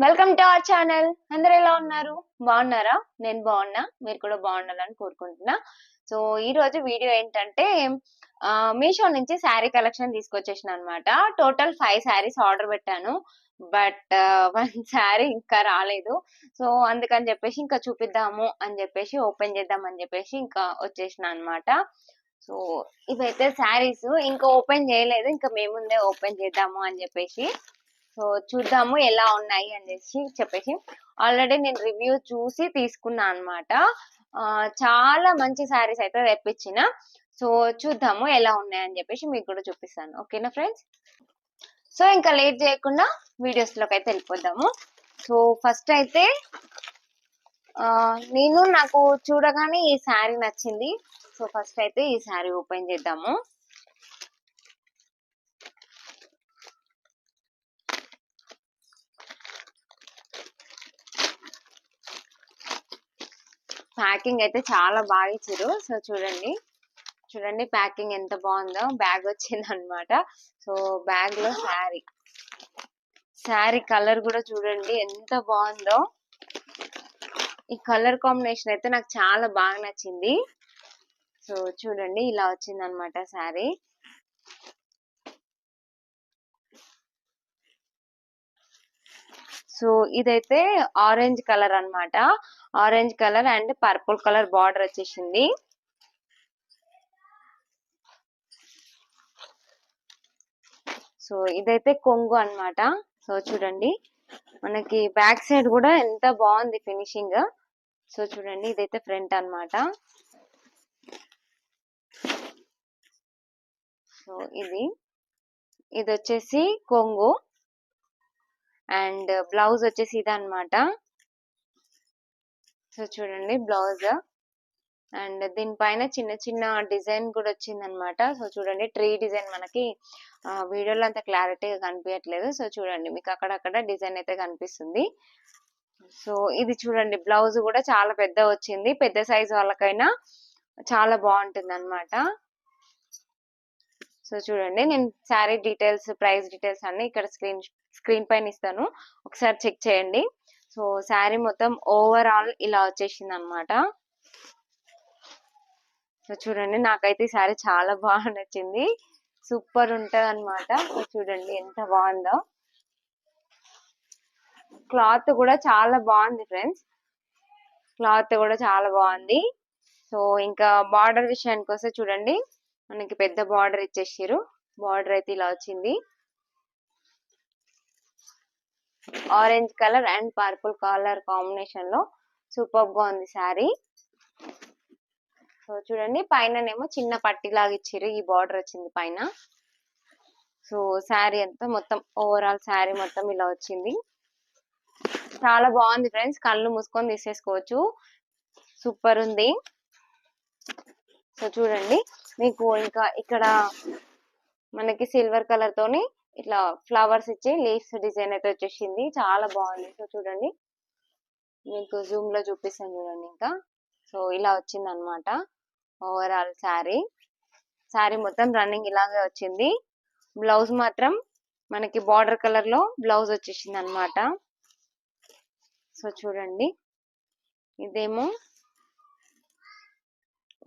Welcome to our channel. అందరూ ఎలా ఉన్నారు? బాగున్నారా? నేను బాగున్నా, మీరు కూడా బాగుండాలని కోరుకుంటున్నా. సో ఈ రోజు వీడియో ఏంటంటే మీషో నుంచి శారీ కలెక్షన్ తీసుకొచ్చేసిన అనమాట. టోటల్ 5 శారీస్ ఆర్డర్ పెట్టాను. బట్ 1 శారీ ఇంకా రాలేదు. సో అందుకని చెప్పేసి ఇంకా చూపిద్దాము అని చెప్పేసి ఓపెన్ చేద్దాం అని చెప్పేసి ఇంకా వచ్చేసిన అనమాట. సో ఇవైతే శారీస్ ఇంకా ఓపెన్ చేయలేదు, ఇంకా మేము ముందే ఓపెన్ చేద్దాము అని చెప్పేసి. సో చూద్దాము ఎలా ఉన్నాయి అనేసి చెప్పేసి. ఆల్రెడీ నేను రివ్యూ చూసి తీసుకున్నా అనమాట. చాలా మంచి శారీస్ అయితే తెప్పించిన. సో చూద్దాము ఎలా ఉన్నాయని చెప్పేసి మీకు కూడా చూపిస్తాను. ఓకేనా ఫ్రెండ్స్? సో ఇంకా లేట్ చేయకుండా వీడియోస్ లోకి అయితే వెళ్ళిపోదాము. సో ఫస్ట్ అయితే నాకు చూడగానే ఈ శారీ నచ్చింది. సో ఫస్ట్ అయితే ఈ శారీ ఓపెన్ చేద్దాము. ప్యాకింగ్ అయితే చాలా బాగా ఇచ్చారు. సో చూడండి ప్యాకింగ్ ఎంత బాగుందో. బ్యాగ్ వచ్చింది అనమాట. సో బ్యాగ్ లో శారీ కలర్ కూడా చూడండి ఎంత బాగుందో. ఈ కలర్ కాంబినేషన్ అయితే నాకు చాలా బాగా నచ్చింది. సో చూడండి ఇలా వచ్చింది అనమాట శారీ. సో ఇదైతే ఆరెంజ్ కలర్ అన్నమాట. Orange colour and purple colour border వచ్చేసింది. సో ఇదైతే కొంగు అన్నమాట. సో చూడండి మనకి బ్యాక్ సైడ్ కూడా ఎంత బాగుంది ఫినిషింగ్. సో చూడండి ఇదైతే ఫ్రంట్ అన్నమాట. సో ఇది వచ్చేసి కొంగు అండ్ బ్లౌజ్ వచ్చేసి ఇది అన్నమాట. సో చూడండి బ్లౌజ్ అండ్ దీనిపైన చిన్న చిన్న డిజైన్ కూడా వచ్చింది అనమాట. సో చూడండి ట్రీ డిజైన్ మనకి వీడియోలో అంత క్లారిటీగా కనిపించట్లేదు. సో చూడండి మీకు అక్కడక్కడ డిజైన్ అయితే కనిపిస్తుంది. సో ఇది చూడండి బ్లౌజ్ కూడా చాలా పెద్ద వచ్చింది. పెద్ద సైజ్ వాళ్ళకైనా చాలా బాగుంటుంది అనమాట. సో చూడండి నేను శారీ డీటెయిల్స్, ప్రైస్ డీటెయిల్స్ అన్ని ఇక్కడ స్క్రీన్ పైన ఇస్తాను, ఒకసారి చెక్ చేయండి. సో శారీ మొత్తం ఓవరాల్ ఇలా వచ్చేసింది అనమాట. సో చూడండి నాకైతే ఈ శారీ చాలా బాగా నచ్చింది. సూపర్ ఉంటది అనమాట. చూడండి ఎంత బాగుందో. క్లాత్ కూడా చాలా బాగుంది ఫ్రెండ్స్. క్లాత్ కూడా చాలా బాగుంది. సో ఇంకా బార్డర్ విషయానికి వస్తే చూడండి మనకి పెద్ద బార్డర్ ఇచ్చేసారు. బార్డర్ అయితే ఇలా వచ్చింది. Orange colour and purple colour combination లో సూపర్ గా ఉంది శారీ. సో చూడండి పైననేమో చిన్న పట్టి లాగా ఇచ్చారు. ఈ బార్డర్ వచ్చింది పైన. సో శారీ అంతా మొత్తం ఓవరాల్ శారీ మొత్తం ఇలా వచ్చింది. చాలా బాగుంది ఫ్రెండ్స్. కళ్ళు మూసుకొని తీసేసుకోవచ్చు. సూపర్ ఉంది. సో చూడండి మీకు ఇంకా ఇక్కడ మనకి సిల్వర్ కలర్ తోని ఇట్లా ఫ్లవర్స్ ఇచ్చి లీవ్స్ డిజైన్ అయితే వచ్చేసింది. చాలా బాగుంది. సో చూడండి మీకు జూమ్ లో చూపిస్తాను చూడండి ఇంకా. సో ఇలా వచ్చింది అనమాట ఓవరాల్ శారీ మొత్తం రన్నింగ్ ఇలాగే వచ్చింది. బ్లౌజ్ మాత్రం మనకి బార్డర్ కలర్ లో బ్లౌజ్ వచ్చేసింది అనమాట. సో చూడండి ఇదేమో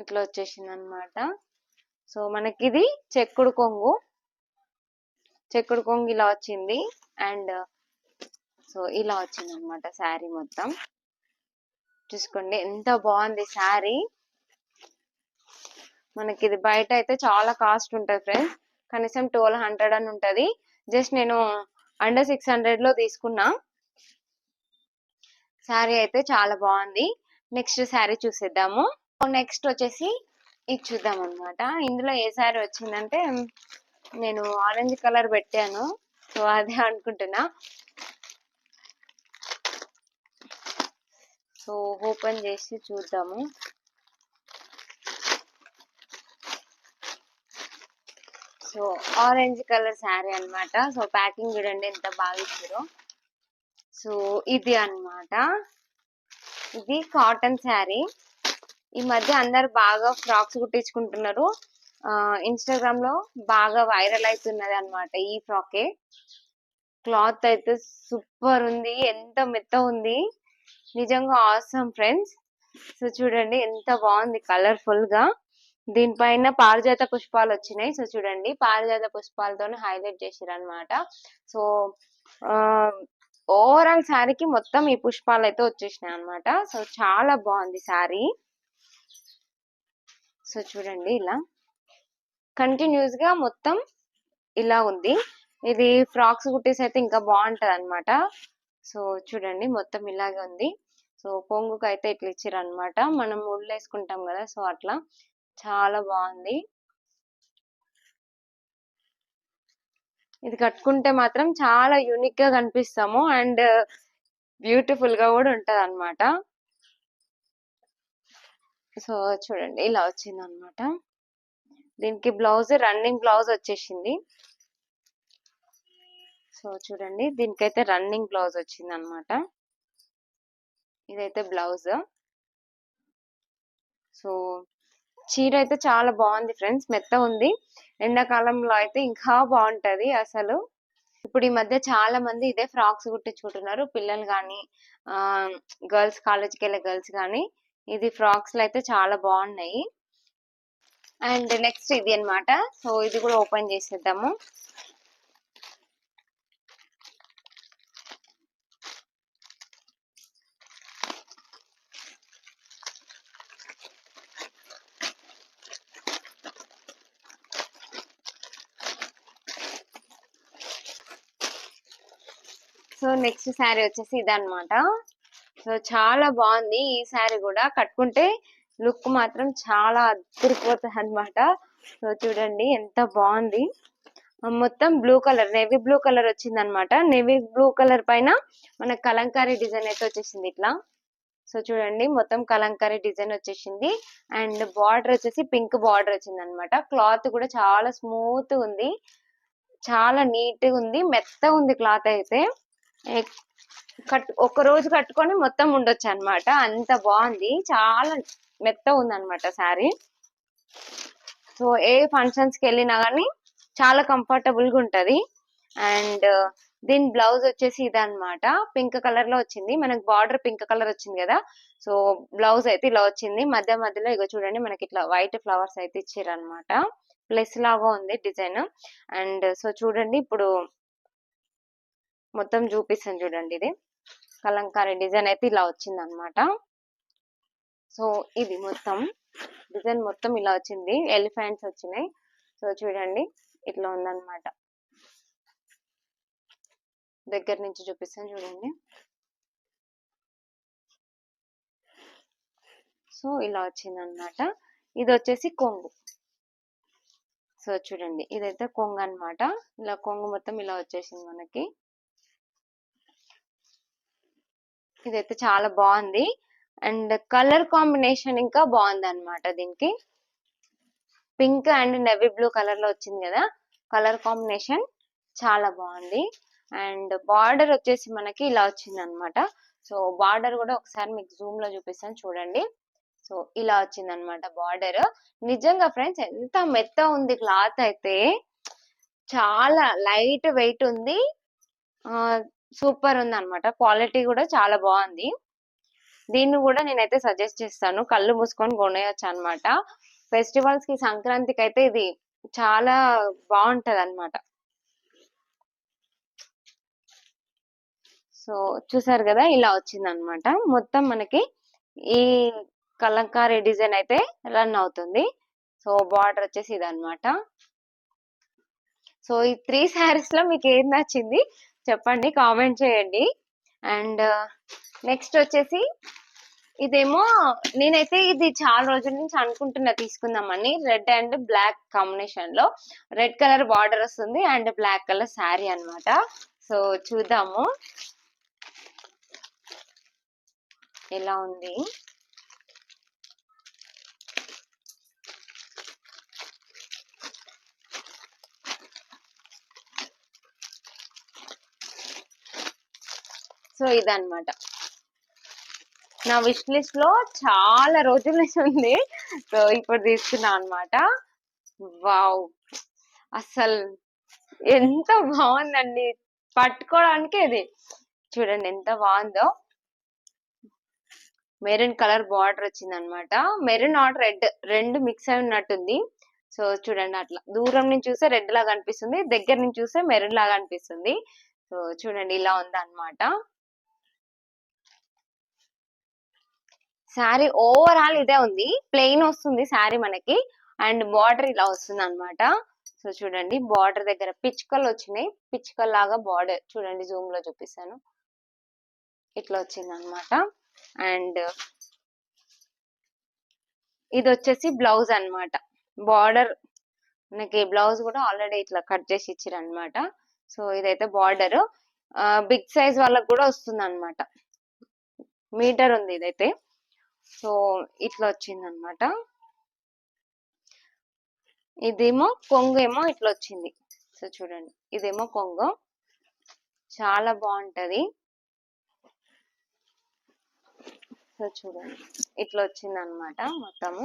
ఇట్లా వచ్చేసింది అనమాట. సో మనకి ఇది చెక్కుడు కొంగు ఇలా వచ్చింది. అండ్ సో ఇలా వచ్చింది అనమాట శారీ మొత్తం. చూసుకోండి ఎంత బాగుంది శారీ. మనకి ఇది బయట అయితే చాలా కాస్ట్ ఉంటది ఫ్రెండ్స్. కనీసం 1200 అని ఉంటది. జస్ట్ నేను అండర్ 600 లో తీసుకున్నా. శారీ అయితే చాలా బాగుంది. నెక్స్ట్ శారీ చూసేద్దాము. నెక్స్ట్ వచ్చేసి ఇది చూద్దాం అనమాట. ఇందులో ఏ శారీ వచ్చిందంటే నేను ఆరెంజ్ కలర్ పెట్టాను. సో అదే అనుకుంటున్నా. సో ఓపెన్ చేసి చూద్దాము. సో ఆరెంజ్ కలర్ శారీ అన్నమాట. సో ప్యాకింగ్ చూడండి ఎంత బాగా ఇచ్చారో. సో ఇది అన్నమాట. ఇది కాటన్ శారీ. ఈ మధ్య అందరు బాగా ఫ్రాక్స్ కుట్టించుకుంటున్నారు. ఇన్స్టాగ్రామ్ లో బాగా వైరల్ అవుతున్నది అన్నమాట ఈ ఫ్రాకే. క్లాత్ అయితే సూపర్ ఉంది, ఎంత మెత్త ఉంది, నిజంగా ఆసమ్ ఫ్రెండ్స్. సో చూడండి ఎంత బాగుంది కలర్ఫుల్ గా. దీనిపైన పారిజాత పుష్పాలు వచ్చినాయి. సో చూడండి పారిజాత పుష్పాలతో హైలైట్ చేసిరు అనమాట. సో ఓవరాల్ శారీకి మొత్తం ఈ పుష్పాలు అయితే వచ్చేసినాయి అనమాట. సో చాలా బాగుంది శారీ. సో చూడండి ఇలా కంటిన్యూస్ గా మొత్తం ఇలా ఉంది. ఇది ఫ్రాక్స్ కుట్టేసి అయితే ఇంకా బాగుంటది అనమాట. సో చూడండి మొత్తం ఇలాగే ఉంది. సో పొంగుకు అయితే ఇట్లా ఇచ్చారు అనమాట, మనం ముళ్ళు వేసుకుంటాం కదా, సో అట్లా చాలా బాగుంది. ఇది కట్టుకుంటే మాత్రం చాలా యూనిక్ గా కనిపిస్తాము అండ్ బ్యూటిఫుల్ గా కూడా ఉంటది అనమాట. సో చూడండి ఇలా వచ్చింది అనమాట. దీనికి బ్లౌజ్ రన్నింగ్ బ్లౌజ్ వచ్చేసింది. సో చూడండి దీనికైతే రన్నింగ్ బ్లౌజ్ వచ్చింది అనమాట. ఇదైతే బ్లౌజ్. సో చీర అయితే చాలా బాగుంది ఫ్రెండ్స్, మెత్త ఉంది. ఎండాకాలంలో అయితే ఇంకా బాగుంటది అసలు. ఇప్పుడు ఈ మధ్య చాలా మంది ఇదే ఫ్రాక్స్ కుట్టించుకుంటున్నారు, పిల్లలు కానీ గర్ల్స్, కాలేజ్కి వెళ్ళే గర్ల్స్ కానీ. ఇది ఫ్రాక్స్ లో అయితే చాలా బాగున్నాయి. అండ్ నెక్స్ట్ ఇది అన్నమాట. సో ఇది కూడా ఓపెన్ చేసేద్దాము. సో నెక్స్ట్ శారీ వచ్చేసి ఇదన్నమాట. సో చాలా బాగుంది ఈ శారీ కూడా, కట్టుకుంటే లుక్ మాత్రం చాలా అదిరిపోతుంది అనమాట. సో చూడండి ఎంత బాగుంది. మొత్తం blue colour, navy blue colour వచ్చింది అనమాట. నేవీ బ్లూ కలర్ పైన మనకు కలంకారీ డిజైన్ అయితే వచ్చేసింది ఇట్లా. సో చూడండి మొత్తం కలంకారీ డిజైన్ వచ్చేసింది. అండ్ బార్డర్ వచ్చేసి పింక్ బార్డర్ వచ్చింది అనమాట. క్లాత్ కూడా చాలా స్మూత్ ఉంది, చాలా నీట్ గా ఉంది, మెత్తగా ఉంది క్లాత్ అయితే. ఒక రోజు కట్టుకొని మొత్తం ఉండొచ్చు అనమాట, అంత బాగుంది. చాలా మెత్త ఉంది అనమాట శారీ. సో ఏ ఫంక్షన్స్ కి వెళ్ళినా గానీ చాలా కంఫర్టబుల్ గా ఉంటది. అండ్ దీని బ్లౌజ్ వచ్చేసి ఇదన్నమాట, పింక్ కలర్ లో వచ్చింది. మనకి బార్డర్ పింక్ కలర్ వచ్చింది కదా, సో బ్లౌజ్ అయితే ఇలా వచ్చింది. మధ్య మధ్యలో ఇగో చూడండి మనకి ఇట్లా వైట్ ఫ్లవర్స్ అయితే ఇచ్చారు అనమాట, ప్లస్ లాగా ఉంది డిజైన్. అండ్ సో చూడండి ఇప్పుడు మొత్తం చూపిస్తాను చూడండి. ఇది కలంకారీ డిజైన్ అయితే ఇలా వచ్చింది అనమాట. సో ఇది మొత్తం డిజైన్ మొత్తం ఇలా వచ్చింది, ఎలిఫెంట్స్ వచ్చినాయి. సో చూడండి ఇట్లా ఉందన్నమాట. దగ్గర నుంచి చూపిస్తాను చూడండి. సో ఇలా వచ్చింది అనమాట. ఇది వచ్చేసి కొంగు. సో చూడండి ఇదైతే కొంగు అన్నమాట. ఇలా కొంగు మొత్తం ఇలా వచ్చేసింది మనకి. ఇదైతే చాలా బాగుంది. అండ్ కలర్ కాంబినేషన్ ఇంకా బాగుంది అనమాట. దీనికి pink and navy blue colour లో వచ్చింది కదా, కలర్ కాంబినేషన్ చాలా బాగుంది. అండ్ బార్డర్ వచ్చేసి మనకి ఇలా వచ్చింది అనమాట. సో బార్డర్ కూడా ఒకసారి మీకు జూమ్ లో చూపిస్తాను చూడండి. సో ఇలా వచ్చింది అనమాట బార్డర్. నిజంగా ఫ్రెండ్స్ ఎంత మెత్త ఉంది క్లాత్ అయితే, చాలా లైట్ వెయిట్ ఉంది, సూపర్ ఉంది అనమాట. క్వాలిటీ కూడా చాలా బాగుంది. దీన్ని కూడా నేనైతే సజెస్ట్ చేస్తాను, కళ్ళు మూసుకొని కొనేయచ్చు అనమాట. ఫెస్టివల్స్ కి, సంక్రాంతికి అయితే ఇది చాలా బాగుంటది అనమాట. సో చూసారు కదా ఇలా వచ్చింది అనమాట. మొత్తం మనకి ఈ కలంకారీ డిజైన్ అయితే రన్ అవుతుంది. సో బార్డర్ వచ్చేసి ఇదన్నమాట. సో ఈ 3 శారీస్ లో మీకు ఏది నచ్చింది చెప్పండి, కామెంట్ చేయండి. అండ్ నెక్స్ట్ వచ్చేసి ఇదేమో నేనైతే ఇది చాలా రోజుల నుంచి అనుకుంటున్నా తీసుకుందామని. రెడ్ అండ్ బ్లాక్ కాంబినేషన్ లో, రెడ్ కలర్ బార్డర్ వస్తుంది అండ్ బ్లాక్ కలర్ శారీ అన్నమాట. సో చూద్దాము ఎలా ఉంది. సో ఇదన్నమాట, నా విష్ లిస్ట్ లో చాలా రోజుల నుంచి ఉంది. సో ఇప్పుడు తీసుకున్నా అన్నమాట. వావ్, అసలు ఎంత బాగుందండి, పట్టుకోవడానికి ఇది చూడండి ఎంత బాగుందో. మెరూన్ కలర్ బార్డర్ వచ్చింది అనమాట. మెరూన్ ఆర్ రెడ్ రెండు మిక్స్ అయి ఉన్నట్టుంది. సో చూడండి అట్లా దూరం నుంచి చూస్తే రెడ్ లాగా అనిపిస్తుంది, దగ్గర నుంచి చూస్తే మెరూన్ లాగా అనిపిస్తుంది. సో చూడండి ఇలా ఉంది అనమాట శారీ. ఓవరాల్ ఇదే ఉంది, ప్లెయిన్ వస్తుంది శారీ మనకి, అండ్ బార్డర్ ఇలా వస్తుంది అనమాట. సో చూడండి బార్డర్ దగ్గర పిచ్చుకలు వచ్చినాయి, పిచ్చుకల్ లాగా బార్డర్ చూడండి, జూమ్ లో చూపిస్తాను. ఇట్లా వచ్చింది అనమాట. అండ్ ఇది వచ్చేసి బ్లౌజ్ అన్నమాట. బార్డర్ మనకి బ్లౌజ్ కూడా ఆల్రెడీ ఇట్లా కట్ చేసి ఇచ్చారు అనమాట. సో ఇదైతే బార్డర్ బిగ్ సైజ్ వాళ్ళకి కూడా వస్తుంది అనమాట, మీటర్ ఉంది ఇదైతే. సో ఇట్లా వచ్చింది అనమాట. ఇదేమో కొంగు ఏమో ఇట్లా వచ్చింది. సో చూడండి ఇదేమో కొంగు, చాలా బాగుంటది. సో చూడండి ఇట్లా వచ్చింది అనమాట మొత్తము.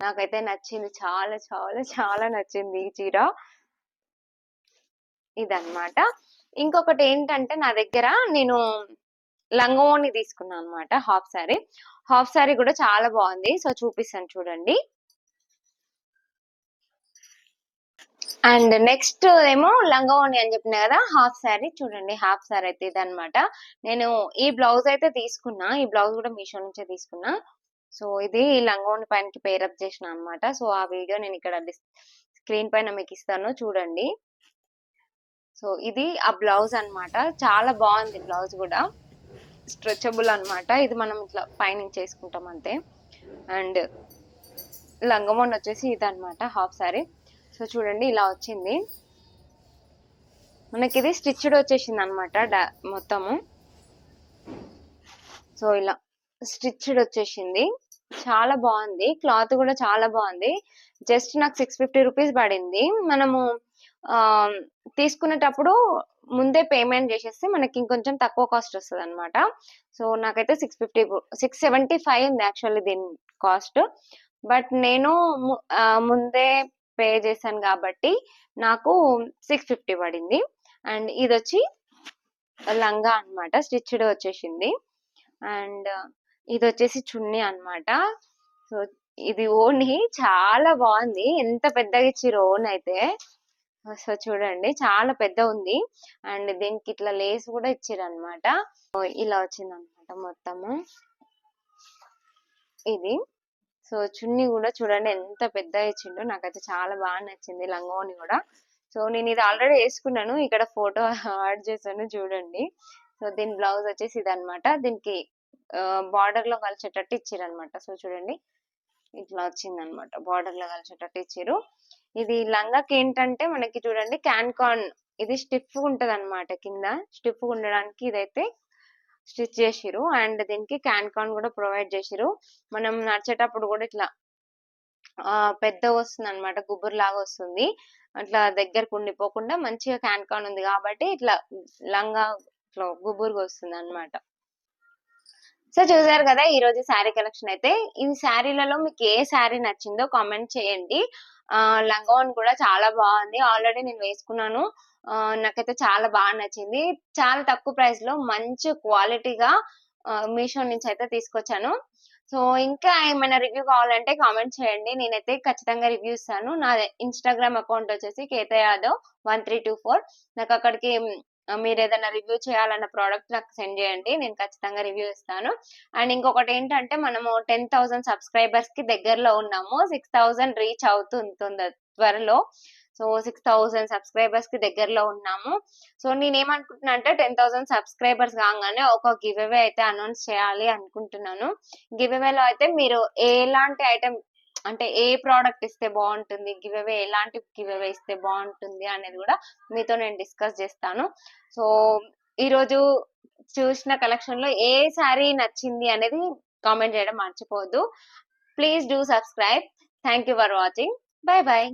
నాకైతే నచ్చింది, చాలా చాలా చాలా నచ్చింది ఈ చీర. ఇదన్నమాట. ఇంకొకటి ఏంటంటే నా దగ్గర నేను లంగోని తీసుకున్నాను అనమాట, హాఫ్ సారీ. హాఫ్ సారీ కూడా చాలా బాగుంది. సో చూపిస్తాను చూడండి. అండ్ నెక్స్ట్ ఏమో లంగోని అని చెప్పిన కదా, హాఫ్ సారీ చూడండి. హాఫ్ సారీ అయితే ఇదన్నమాట. నేను ఈ బ్లౌజ్ అయితే తీసుకున్నా, ఈ బ్లౌజ్ కూడా మీషో నుంచే తీసుకున్నా. సో ఇది లంగోని పైనకి పేరప్ చేసిన అనమాట. సో ఆ వీడియో నేను ఇక్కడ స్క్రీన్ పైన మీకు ఇస్తాను చూడండి. సో ఇది ఆ బ్లౌజ్ అన్నమాట, చాలా బాగుంది బ్లౌజ్ కూడా, స్ట్రెచబుల్ అన్నమాట. ఇది మనం ఇట్లా పైనుంచి చేసుకుంటాం అంతే. అండ్ లంగమోన్ వచ్చేసి ఇదన్నమాట హాఫ్ సారీ. సో చూడండి ఇలా వచ్చింది మనకి. ఇది స్టిచ్డ్ వచ్చేసింది అనమాట మొత్తము. సో ఇలా స్టిచ్డ్ వచ్చేసింది, చాలా బాగుంది. క్లాత్ కూడా చాలా బాగుంది. జస్ట్ నాకు 650 రూపీస్ పడింది. మనము తీసుకునేటప్పుడు ముందే పేమెంట్ చేసేస్తే మనకి ఇంకొంచెం తక్కువ కాస్ట్ వస్తుంది అనమాట. సో నాకైతే 675 ఉంది యాక్చువల్లీ దీని కాస్ట్. బట్ నేను ముందే పే చేశాను కాబట్టి నాకు 650 పడింది. అండ్ ఇది వచ్చి లంగా అన్నమాట, స్టిచ్డ్ వచ్చేసింది. అండ్ ఇది వచ్చేసి చున్నీ అన్నమాట. సో ఇది ఓని చాలా బాగుంది, ఎంత పెద్దగా ఇచ్చిర్రు ఓన్ అయితే. సో చూడండి చాలా పెద్ద ఉంది. అండ్ దీనికి ఇట్లా లేస్ కూడా ఇచ్చిర్రు అనమాట. ఇలా వచ్చింది అనమాట మొత్తము ఇది. సో చున్నీ కూడా చూడండి ఎంత పెద్దగా ఇచ్చిండో, నాకైతే చాలా బాగా నచ్చింది లంగోని కూడా. సో నేను ఇది ఆల్రెడీ వేసుకున్నాను, ఇక్కడ ఫోటో యాడ్ చేశాను చూడండి. సో దీని బ్లౌజ్ వచ్చేసి ఇది అనమాట. దీనికి బార్డర్ లో కలిసేటట్టు ఇచ్చారు అనమాట. సో చూడండి ఇట్లా వచ్చింది అనమాట, బార్డర్ లో కలిసేటట్టు ఇచ్చారు. ఇది లంగాకి ఏంటంటే మనకి చూడండి క్యాన్ ఇది స్టిఫ్ ఉంటది అనమాట, కింద స్టిఫ్ ఉండడానికి ఇదైతే స్టిచ్ చేసిరు. అండ్ దీనికి క్యాన్ కూడా ప్రొవైడ్ చేసిరు. మనం నడిచేటప్పుడు కూడా ఇట్లా పెద్ద వస్తుంది అనమాట, గుబురు లాగా వస్తుంది. అట్లా దగ్గరకు ఉండిపోకుండా మంచిగా క్యాన్ ఉంది కాబట్టి ఇట్లా లంగా ఇట్లా గుబురుగా వస్తుంది అనమాట. సో చూసారు కదా ఈ రోజు శారీ కలెక్షన్ అయితే. ఈ శారీలలో మీకు ఏ శారీ నచ్చిందో కామెంట్ చేయండి. లంగావన్ కూడా చాలా బాగుంది, ఆల్రెడీ నేను వేసుకున్నాను. నాకైతే చాలా బాగా నచ్చింది. చాలా తక్కువ ప్రైస్ లో మంచి క్వాలిటీగా మీషో నుంచి అయితే తీసుకొచ్చాను. సో ఇంకా ఏమైనా రివ్యూ కావాలంటే కామెంట్ చేయండి, నేనైతే ఖచ్చితంగా రివ్యూ ఇస్తాను. నా ఇన్స్టాగ్రామ్ అకౌంట్ వచ్చేసి కేత యాదవ్ 1324. నాకు అక్కడికి మీరు ఏదైనా రివ్యూ చేయాలన్న ప్రోడక్ట్ నాకు సెండ్ చేయండి, నేను ఖచ్చితంగా రివ్యూ ఇస్తాను. అండ్ ఇంకొకటి ఏంటంటే మనము 10,000 సబ్స్క్రైబర్స్ కి దగ్గరలో ఉన్నాము. 6,000 రీచ్ అవుతుంది త్వరలో. సో 6,000 సబ్స్క్రైబర్స్ కి దగ్గరలో ఉన్నాము. సో నేనేమనుకుంటున్నా అంటే 10,000 సబ్స్క్రైబర్స్ కాగానే ఒక గివ్ అవే అయితే అనౌన్స్ చేయాలి అనుకుంటున్నాను. గివ్ అవేలో అయితే మీరు ఎలాంటి ఐటమ్ అంటే ఏ ప్రోడక్ట్ ఇస్తే బాగుంటుంది, గివ్ అవే ఎలాంటి గివ్ అవే ఇస్తే బాగుంటుంది అనేది కూడా మీతో నేను డిస్కస్ చేస్తాను. సో ఈరోజు చూసిన కలెక్షన్ లో ఏ శారీ నచ్చింది అనేది కామెంట్ చేయడం మర్చిపోవద్దు. Please do subscribe. Thank you for watching. By by.